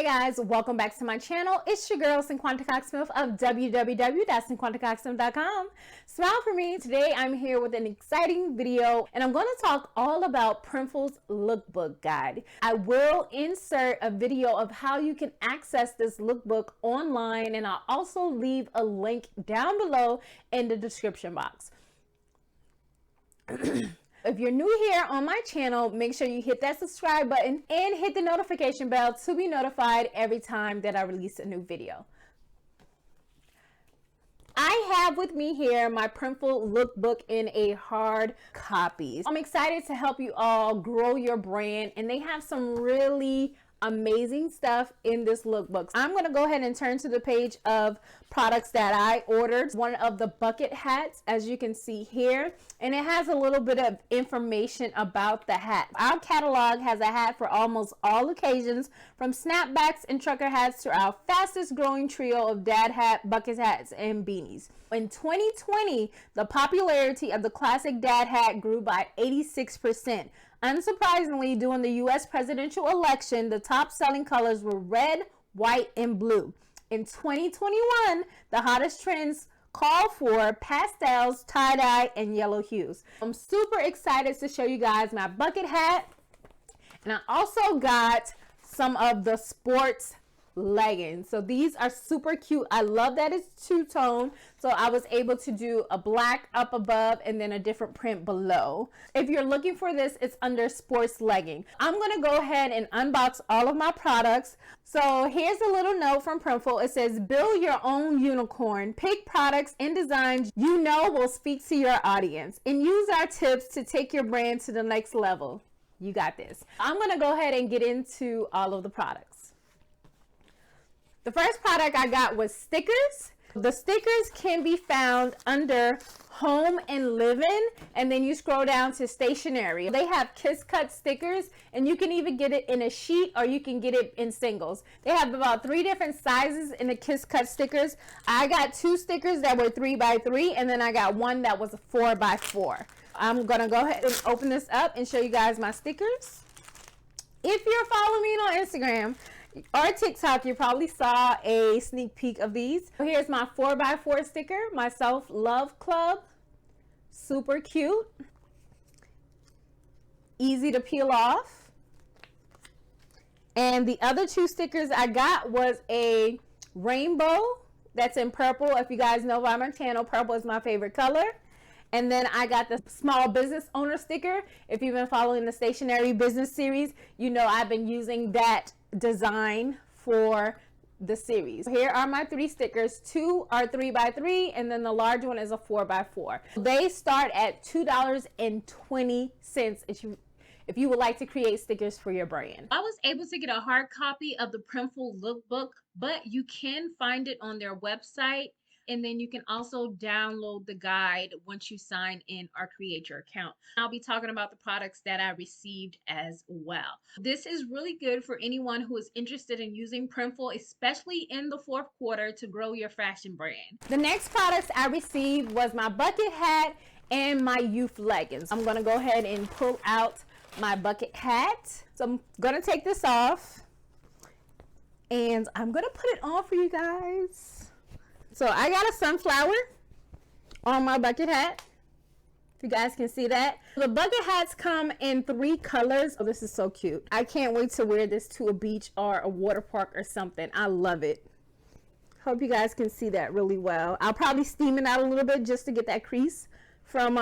Hey guys, welcome back to my channel. It's your girl Cinquanta Cox-Smith of www.cinquantacoxsmith.com. Smile for me. Today I'm here with an exciting video and I'm going to talk all about Printful's lookbook guide. I will insert a video of how you can access this lookbook online, and I'll also leave a link down below in the description box. If you're new here on my channel, make sure you hit that subscribe button and hit the notification bell to be notified every time that I release a new video. I have with me here my Printful lookbook in a hard copy. I'm excited to help you all grow your brand, and they have some really amazing stuff in this lookbook. I'm going to go ahead and turn to the page of products that I ordered. One of the bucket hats, as you can see here, and it has a little bit of information about the hat. Our catalog has a hat for almost all occasions, from snapbacks and trucker hats to our fastest growing trio of dad hat, bucket hats, and beanies. In 2020, the popularity of the classic dad hat grew by 86%. Unsurprisingly, during the U.S. presidential election, the top selling colors were red, white, and blue. In 2021, the hottest trends call for pastels, tie-dye, and yellow hues. I'm super excited to show you guys my bucket hat, and I also got some of the sports leggings. So these are super cute. I love that it's two-tone, so I was able to do a black up above and then a different print below. If you're looking for this, it's under sports legging. I'm gonna go ahead and unbox all of my products. So here's a little note from Printful. It says, build your own unicorn, pick products and designs you know will speak to your audience, and use our tips to take your brand to the next level. You got this. I'm gonna go ahead and get into all of the products. The first product I got was stickers. The stickers can be found under home and living, and then you scroll down to stationery. They have kiss cut stickers, and you can even get it in a sheet or you can get it in singles. They have about 3 different sizes in the kiss cut stickers. I got 2 stickers that were 3x3, and then I got one that was a 4x4. I'm gonna go ahead and open this up and show you guys my stickers. If you're following me on Instagram or TikTok, you probably saw a sneak peek of these. Here's my 4x4 sticker, my self-love club. Super cute. Easy to peel off. And the other 2 stickers I got was a rainbow that's in purple. If you guys know by my channel, purple is my favorite color. And then I got the small business owner sticker. If you've been following the stationary business series, you know I've been using that design for the series. Here are my 3 stickers. 2 are 3x3, and then the large one is a 4x4. They start at $2.20 if you would like to create stickers for your brand. I was able to get a hard copy of the Printful lookbook, but you can find it on their website. And then you can also download the guide once you sign in or create your account. I'll be talking about the products that I received as well. This is really good for anyone who is interested in using Printful, especially in the 4th quarter, to grow your fashion brand. The next products I received was my bucket hat and my youth leggings. I'm gonna go ahead and pull out my bucket hat. So I'm gonna take this off and I'm gonna put it on for you guys. So I got a sunflower on my bucket hat, if you guys can see that. The bucket hats come in 3 colors. Oh, this is so cute. I can't wait to wear this to a beach or a water park or something. I love it. Hope you guys can see that really well. I'll probably steam it out a little bit just to get that crease from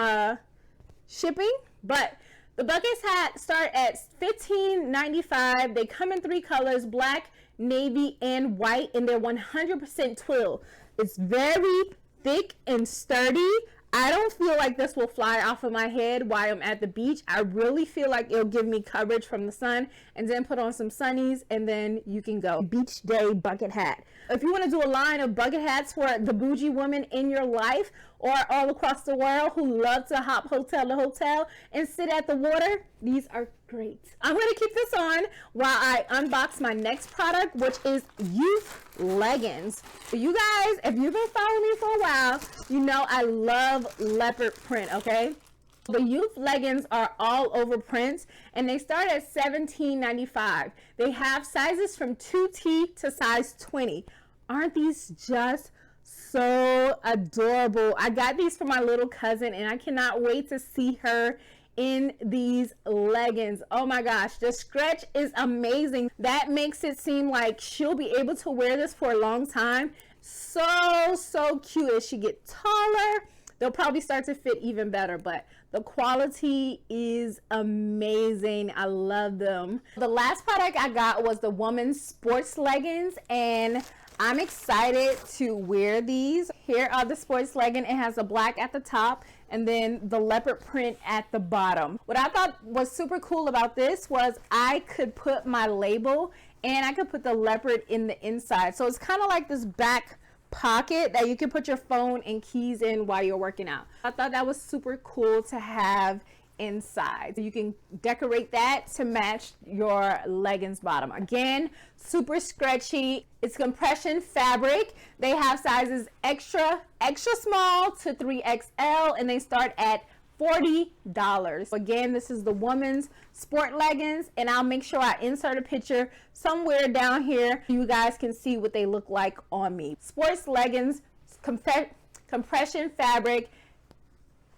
shipping. But the bucket hats start at $15.95. They come in 3 colors, black, navy, and white, and they're 100% twill. It's very thick and sturdy. I don't feel like this will fly off of my head while I'm at the beach. I really feel like it'll give me coverage from the sun, and then put on some sunnies and then you can go. Beach day bucket hat. If you want to do a line of bucket hats for the bougie women in your life or all across the world who love to hop hotel to hotel and sit at the water, these are great. I'm going to keep this on while I unbox my next product, which is youth leggings. So you guys, if you've been following me for a while, you know I love leopard print, okay? The youth leggings are all over prints and they start at $17.95. They have sizes from 2T to size 20. Aren't these just so adorable? I got these for my little cousin and I cannot wait to see her in these leggings. Oh my gosh, the stretch is amazing. That makes it seem like she'll be able to wear this for a long time. So cute. As she gets taller, they'll probably start to fit even better, but the quality is amazing. I love them. The last product I got was the woman's sports leggings, and I'm excited to wear these. Here are the sports leggings. It has a black at the top and then the leopard print at the bottom. What I thought was super cool about this was I could put my label and I could put the leopard in the inside. So it's kind of like this back pocket that you can put your phone and keys in while you're working out. I thought that was super cool to have inside. So you can decorate that to match your leggings bottom. Again, super stretchy. It's compression fabric. They have sizes extra small to 3XL and they start at $40. Again, this is the woman's sport leggings, and I'll make sure I insert a picture somewhere down here so you guys can see what they look like on me. Sports leggings, compression fabric,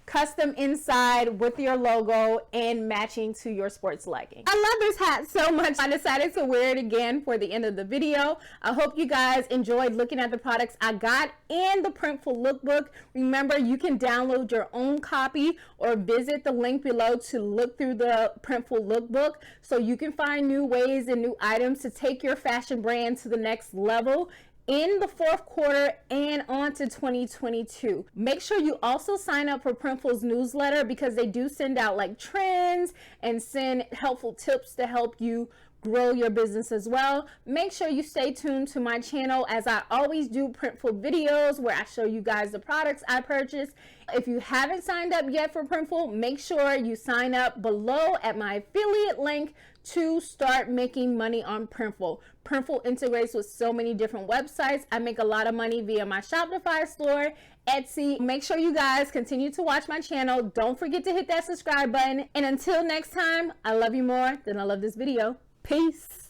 custom inside with your logo and matching to your sports legging. I love this hat so much. I decided to wear it again for the end of the video. I hope you guys enjoyed looking at the products I got and the Printful lookbook. Remember, you can download your own copy or visit the link below to look through the Printful lookbook so you can find new ways and new items to take your fashion brand to the next level in the fourth quarter and on to 2022. Make sure you also sign up for Printful's newsletter because they do send out like trends and send helpful tips to help you grow your business as well. Make sure you stay tuned to my channel as I always do Printful videos where I show you guys the products I purchased. If you haven't signed up yet for Printful, make sure you sign up below at my affiliate link to start making money on Printful. Printful integrates with so many different websites. I make a lot of money via my Shopify store, Etsy. Make sure you guys continue to watch my channel. Don't forget to hit that subscribe button. And until next time, I love you more than I love this video. Peace.